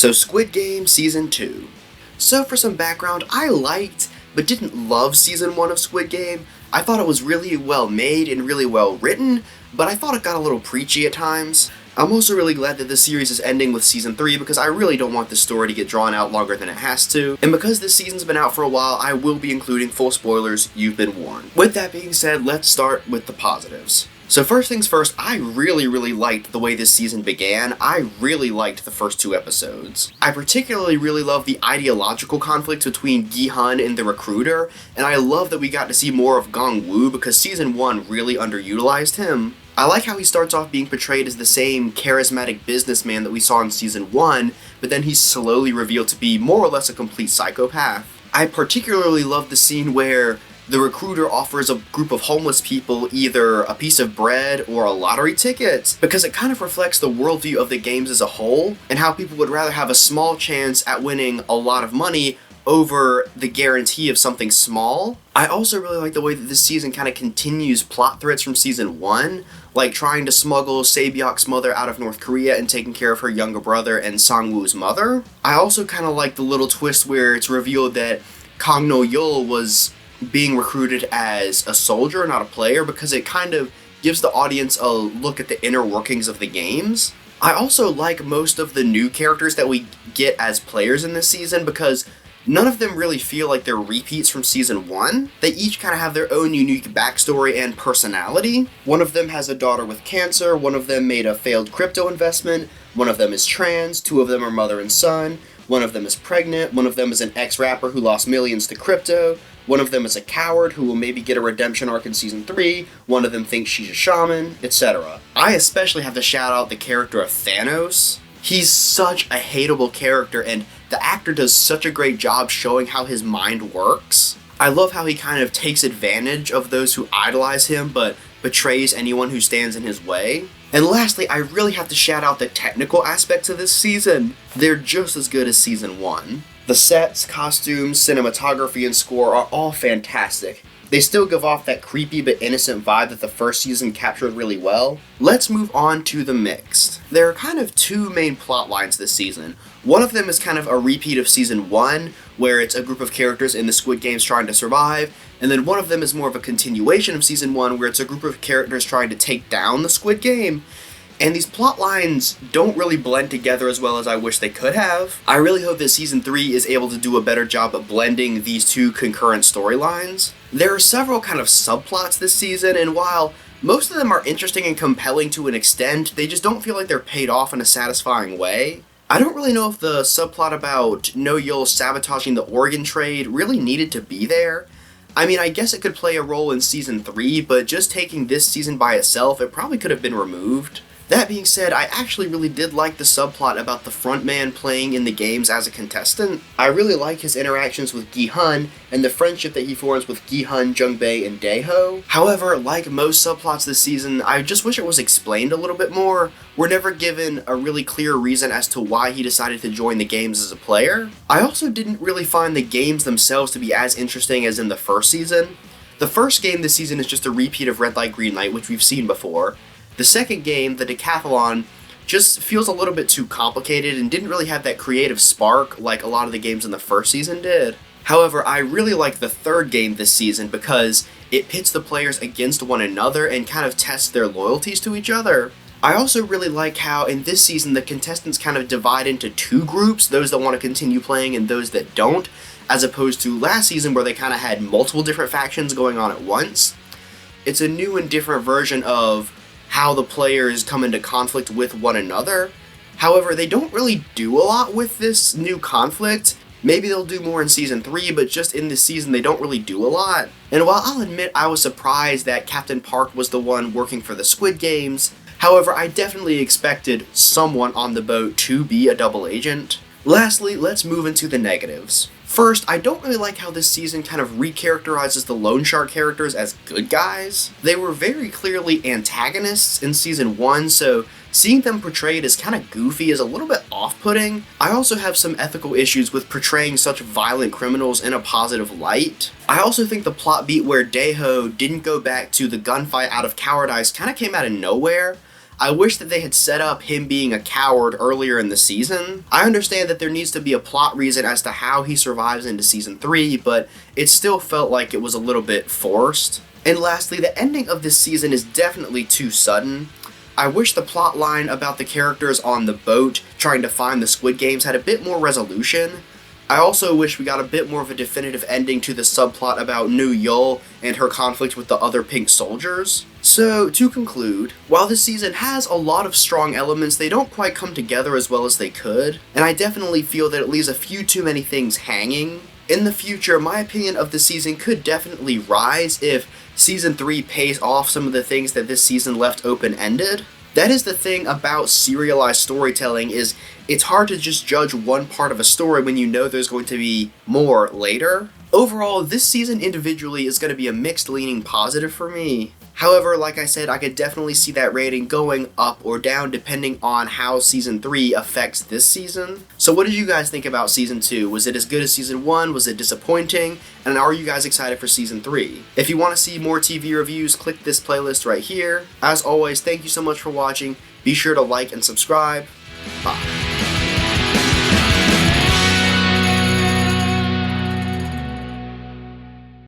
So Squid Game Season 2. So for some background, I liked, but didn't love Season 1 of Squid Game. I thought it was really well made and really well written, but I thought it got a little preachy at times. I'm also really glad that this series is ending with Season 3 because I really don't want this story to get drawn out longer than it has to. And because this season's been out for a while, I will be including full spoilers, you've been warned. With that being said, let's start with the positives. So first things first, I really liked the way this season began. I really liked the first 2 episodes. I particularly really love the ideological conflict between Gi-Hun and the recruiter, and I love that we got to see more of Gong Yoo because Season 1 really underutilized him. I like how he starts off being portrayed as the same charismatic businessman that we saw in Season 1, but then he's slowly revealed to be more or less a complete psychopath. I particularly love the scene where the recruiter offers a group of homeless people either a piece of bread or a lottery ticket, because it kind of reflects the worldview of the games as a whole, and how people would rather have a small chance at winning a lot of money over the guarantee of something small. I also really like the way that this season kind of continues plot threads from Season 1, like trying to smuggle Se-byok's mother out of North Korea and taking care of her younger brother and Sang-woo's mother. I also kind of like the little twist where it's revealed that No-eul was being recruited as a soldier, not a player, because it kind of gives the audience a look at the inner workings of the games. I also like most of the new characters that we get as players in this season because none of them really feel like they're repeats from Season 1. They each kind of have their own unique backstory and personality. One of them has a daughter with cancer, one of them made a failed crypto investment, one of them is trans, 2 of them are mother and son, one of them is pregnant, one of them is an ex-rapper who lost millions to crypto, one of them is a coward who will maybe get a redemption arc in Season 3, one of them thinks she's a shaman, etc. I especially have to shout out the character of Thanos. He's such a hateable character, and the actor does such a great job showing how his mind works. I love how he kind of takes advantage of those who idolize him, but betrays anyone who stands in his way. And lastly, I really have to shout out the technical aspects of this season. They're just as good as Season 1. The sets, costumes, cinematography, and score are all fantastic. They still give off that creepy but innocent vibe that the first season captured really well. Let's move on to the mixed. There are kind of 2 main plot lines this season. One of them is kind of a repeat of Season 1, where it's a group of characters in the Squid Games trying to survive, and then one of them is more of a continuation of Season 1, where it's a group of characters trying to take down the Squid Game. And these plot lines don't really blend together as well as I wish they could have. I really hope that Season 3 is able to do a better job of blending these 2 concurrent storylines. There are several kind of subplots this season, and while most of them are interesting and compelling to an extent, they just don't feel like they're paid off in a satisfying way. I don't really know if the subplot about No-eul sabotaging the organ trade really needed to be there. I mean, I guess it could play a role in Season 3, but just taking this season by itself, it probably could have been removed. That being said, I actually really did like the subplot about the frontman playing in the games as a contestant. I really like his interactions with Gi-Hun and the friendship that he forms with Gi-Hun, Jung-bae, and Dae-ho. However, like most subplots this season, I just wish it was explained a little bit more. We're never given a really clear reason as to why he decided to join the games as a player. I also didn't really find the games themselves to be as interesting as in the first season. The first game this season is just a repeat of Red Light, Green Light, which we've seen before. The second game, the Decathlon, just feels a little bit too complicated and didn't really have that creative spark like a lot of the games in the first season did. However, I really like the third game this season because it pits the players against one another and kind of tests their loyalties to each other. I also really like how in this season the contestants kind of divide into 2 groups, those that want to continue playing and those that don't, as opposed to last season where they kind of had multiple different factions going on at once. It's a new and different version of how the players come into conflict with one another. However, they don't really do a lot with this new conflict. Maybe they'll do more in Season 3, but just in this season they don't really do a lot. And while I'll admit I was surprised that Captain Park was the one working for the Squid Games, however, I definitely expected someone on the boat to be a double agent. Lastly, let's move into the negatives. First, I don't really like how this season kind of recharacterizes the loan shark characters as good guys. They were very clearly antagonists in Season 1, so seeing them portrayed as kind of goofy is a little bit off-putting. I also have some ethical issues with portraying such violent criminals in a positive light. I also think the plot beat where Dae-ho didn't go back to the gunfight out of cowardice kind of came out of nowhere. I wish that they had set up him being a coward earlier in the season. I understand that there needs to be a plot reason as to how he survives into season 3, but it still felt like it was a little bit forced. And lastly, the ending of this season is definitely too sudden. I wish the plot line about the characters on the boat trying to find the Squid Games had a bit more resolution. I also wish we got a bit more of a definitive ending to the subplot about No-eul and her conflict with the other pink soldiers. So, to conclude, while this season has a lot of strong elements, they don't quite come together as well as they could, and I definitely feel that it leaves a few too many things hanging. In the future, my opinion of the season could definitely rise if Season 3 pays off some of the things that this season left open-ended. That is the thing about serialized storytelling, is it's hard to just judge one part of a story when you know there's going to be more later. Overall, this season individually is going to be a mixed leaning positive for me. However, like I said, I could definitely see that rating going up or down depending on how Season 3 affects this season. So what did you guys think about Season 2? Was it as good as Season 1? Was it disappointing? And are you guys excited for Season 3? If you want to see more TV reviews, click this playlist right here. As always, thank you so much for watching. Be sure to like and subscribe. Bye.